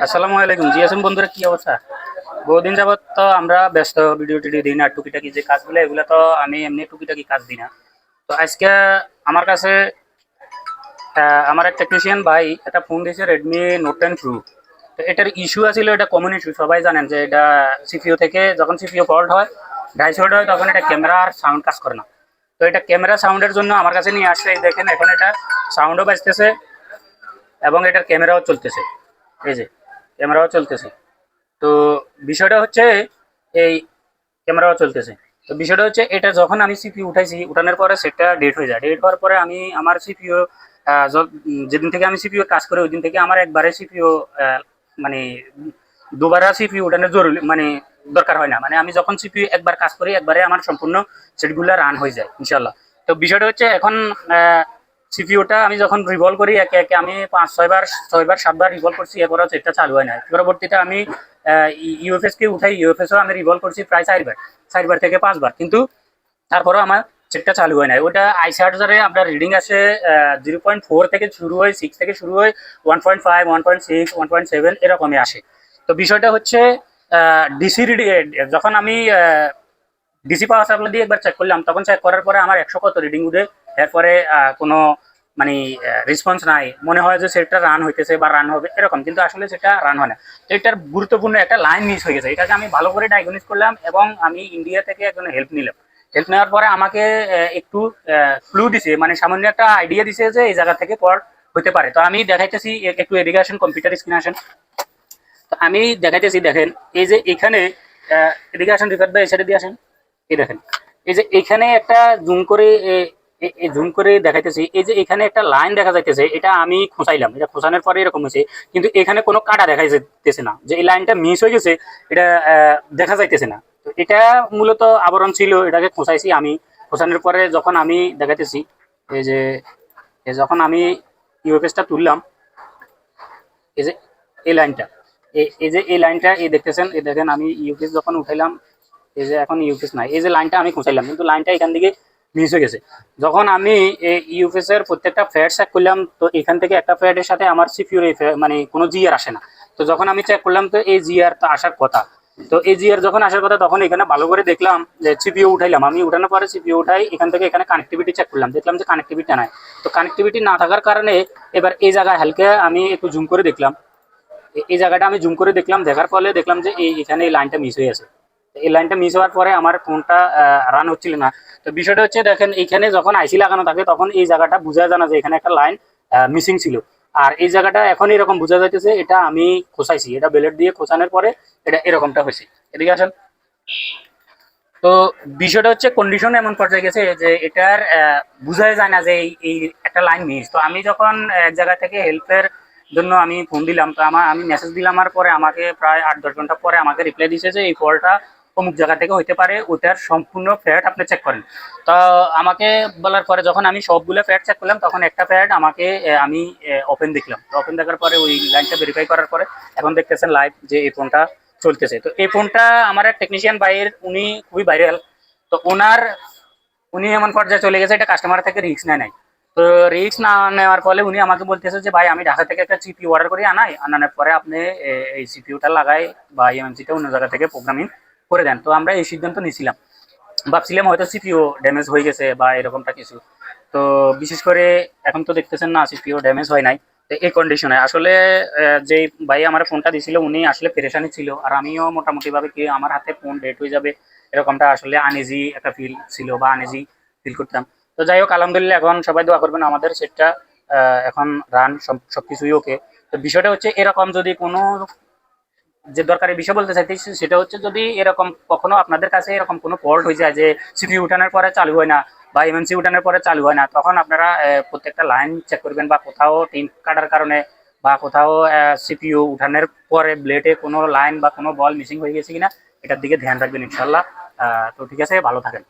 আসসালামু আলাইকুম। জি আছেন বন্ধুরা, কি অবস্থা? বহুদিন যাবত তো আমরা ব্যস্ত, ভিডিও টিডিও দিই না, টুকিটাকি যে কাজগুলো এগুলো তো আমি এমনি টুকিটাকি কাজ দিই না। তো আজকে আমার কাছে আমার এক টেকনিশিয়ান ভাই একটা ফোন দিয়েছে, রেডমি নোট 10 প্রো। তো এটার ইস্যু আছিল, এটা কমন ইস্যু, সবাই জানেন যে এটা সিপিইউ থেকে যখন সিপিইউ ফল্ট হয়, ডাইস ফল্ট হয়, তখন এটা ক্যামেরা আর সাউন্ড কাজ করে না। তো এটা ক্যামেরা সাউন্ডের জন্য আমার কাছে নিয়ে আসছে। এই দেখেন, এখন এটা সাউন্ডও বাজতেছে এবং এটার ক্যামেরাও চলতেছে। এই যে ক্যামেরাও চলতেছে। তো বিষয়টা হচ্ছে এই ক্যামেরাও চলতেছে। তো বিষয়টা হচ্ছে এটা যখন আমি সিপিইউ উঠাইছি, উঠানোর পরে সেটা ডেট হয়ে যায়। ডেট হওয়ার পরে আমি আমার সিপিইউ যেদিন থেকে আমি সিপিইউ কাজ করি, ওই দিন থেকে আমার একবারে সিপিইউ মানে দুবার সিপিইউ উঠানোর জরুরি মানে দরকার হয় না। মানে আমি যখন সিপিইউ একবার কাজ করি, একবারে আমার সম্পূর্ণ সেটগুলো রান হয়ে যায় ইনশাল্লাহ। তো বিষয়টা হচ্ছে এখন সিপিইউটা আমি যখন রিভলভ করি একে একে, আমি 5-6বার 7বার রিভলভ করছি, এরপরেও সেটটা চালু হয় না। পরবর্তীতে আমি ইউএফএস কে উঠাই, ইউএফএসও আমি রিভলভ করছি প্রায় 4বার থেকে 5বার, কিন্তু তারপরেও আমার সেটটা চালু হয় না। ওটা আই চার্জারে আপনার রিডিং আসে 0.4 থেকে শুরু হয়, 6 থেকে শুরু হয়, 1.5, 1.6, 1.7 এরকমই আসে। তো বিষয়টা হচ্ছে ডিসি রিডিং, যখন আমি ডিসি পাওয়ার সাপ্লাই দিয়ে একবার চেক করলাম, তখন চেক করার পরে আমার 100 কত রিডিং উঠে। এরপরে কোনো মানে রেসপন্স নাই, মনে হয় যে সেটা রান হইতেছে বা রান হবে এরকম, কিন্তু আসলে সেটা রান হয় না। তো এটার গুরুত্বপূর্ণ একটা লাইন মিস হয়ে গেছে। এটাকে আমি ভালো করে ডায়াগনোস করলাম এবং আমি ইন্ডিয়া থেকে একজন হেল্প নিলাম। হেল্প নেওয়ার পরে আমাকে একটু ক্লু দিছে, মানে সামান্য একটা আইডিয়া দিছে যে এই জায়গা থেকে পর হতে পারে। তো আমি দেখাইতেছি, একটু এদিকে আসেন, কম্পিউটার স্ক্রিনে আসেন। তো আমি দেখাইতেছি, দেখেন এই যে এখানে এদিকে আসেন, রিফাত ভাই এসে দিয়ে আসেন। এই দেখেন, এই যে এখানে একটা জুম করে জুম করে দেখাইতেছি, এই যে এখানে একটা লাইন দেখা যাইতেছে, এটা আমি খোঁচাইলাম, এটা খোঁচানোর পরে এরকম হয়েছে। কিন্তু এখানে কোনো কাটা দেখা যাইতেছে না, যে এই লাইনটা মিস হয়ে গেছে, এটা দেখা যাইতেছে না। তো এটা মূলত আবরণ ছিল, এটাকে খোঁচাইছি আমি। খোঁচানোর পরে যখন আমি দেখাইতেছি, এই যে যখন আমি ইউএফএসটা তুললাম, এই যে এই লাইনটা, এই যে এই লাইনটা এই দেখতেছেন, এই দেখেন আমি ইউপিএস যখন উঠাইলাম, এই যে এখন ইউপিএস নাই, এই যে লাইনটা আমি খুঁচাইলাম, কিন্তু লাইনটা এখান থেকে মিস হয়ে গেছে। যখন আমি ইউপিএস এর প্রত্যেকটা ফ্যাট চেক করলাম, তো এখান থেকে একটা ফ্যাটের সাথে আমার সিপিইউর মানে কোনো জিআর আসে না। তো যখন আমি চেক করলাম, তো এই জিআর তো আসার কথা। তো এই জিআর যখন আসার কথা, তখন এখানে ভালো করে দেখলাম যে সিপিইউ উঠাইলাম, আমি উঠানোর পরে সিপিইউ উঠাই, এখান থেকে এখানে কানেক্টিভিটি চেক করলাম, দেখলাম যে কানেক্টিভিটি নাই। তো কানেক্টিভিটি না থাকার কারণে এবার এই জায়গায় হালকা আমি একটু জুম করে দেখলাম, এই জায়গাটা আমি জুম করে দেখলাম, দেখার ফলে দেখলাম যে এখানে এই লাইনটা মিস হয়ে আছে। এই লাইনটা মিস হওয়ার পরে আমার ফোনটা রান হচ্ছিল না। তো বিষয়টা হচ্ছে, দেখেন এখানে যখন আইসি লাগানো থাকে, তখন এই জায়গাটা বোঝা যায় না যে এখানে একটা লাইন মিসিং ছিল। আর এই জায়গাটা এখন এরকম বোঝা যাইতেছে, এটা আমি খোঁচাইছি, এটা বেলেট দিয়ে খোঁচানোর পরে এটা এরকমটা হয়েছে। এদিকে আসেন। তো বিষয়টা হচ্ছে, কন্ডিশন এমন পর্যায়ে গেছে যে এটার বোঝাই যায় না যে এই একটা লাইন মিস। তো আমি যখন এক জায়গা থেকে হেল্পের জন্য আমি ফোন দিলাম, তো আমি মেসেজ দিলাম, আর পরে আমাকে প্রায় 8-10 ঘন্টা পরে আমাকে রিপ্লাই দিছে যে এই কলটা অমুক জায়গা থেকে হইতে পারে, ওটার সম্পূর্ণ ফ্যাট আপনি চেক করেন। তো আমাকে বলার পরে যখন আমি সবগুলো ফ্যাট চেক করলাম, তখন একটা ফ্যাট আমাকে আমি ওপেন দেখলাম। তো ওপেন দেখার পরে ওই লাইনটা ভেরিফাই করার পরে এখন দেখতেছেন লাইভ যে এই ফোনটা চলতেছে। তো এই ফোনটা আমার এক টেকনিশিয়ান ভাইয়ের, উনি খুবই ভাইরাল। তো উনি এমন পর্যায়ে চলে গেছে, এটা কাস্টমার থেকে রিস্ক নেয় নাই। তো রিস্ক না নেওয়ার ফলে উনি আমাকে বলতেছে যে ভাই, আমি ঢাকা থেকে একটা সিপিইউ অর্ডার করে আনানোর পরে আপনি এই সিপিইউটা লাগাই বা এমএমসিটা অন্য জায়গা থেকে প্রোগ্রামিং করে দেন। তো আমরা এই সিদ্ধান্ত নিয়েছিলাম, ভাবছিলাম হয়তো সিপিইউ ড্যামেজ হয়ে গেছে বা এরকমটা কিছু। তো বিশেষ করে এখন তো দেখতেছেন না, সিপিইউ ড্যামেজ হয় নাই। তো এই কন্ডিশনে আসলে যে ভাই আমার ফোনটা দিছিল, উনি আসলে পেরেশানি ছিল, আর আমিও মোটামুটি ভাবে কি আমার হাতে ফোন ডেট হয়ে যাবে এরকমটা আসলে আনইজি একটা ফিল ছিল, বা আনইজি ফিল করতাম। তো যাই হোক, আলহামদুলিল্লাহ এখন সবাই দোয়া করবেন, আমাদের সেটটা এখন রান, সবকিছুই ওকে। তো বিষয়টা হচ্ছে এরকম, যদি কোনো যে দরকারি বিষয় বলতে চাইতেছি, সেটা হচ্ছে যদি এরকম কখনো আপনাদের কাছে এরকম কোনো ফল্ট হয়ে যায় যে সিপিইউ উঠানোর পরে চালু হয় না বা এমএমসি উঠানোর পরে চালু হয় না, তখন আপনারা প্রত্যেকটা লাইন চেক করবেন, বা কোথাও টিন কাটার কারণে বা কোথাও সিপিইউ উঠানোর পরে ব্লেডে কোনো লাইন বা কোনো বল মিসিং হয়ে গেছে কিনা, এটার দিকে ধ্যান রাখবেন ইনশাল্লাহ। তো ঠিক আছে, ভালো থাকেন।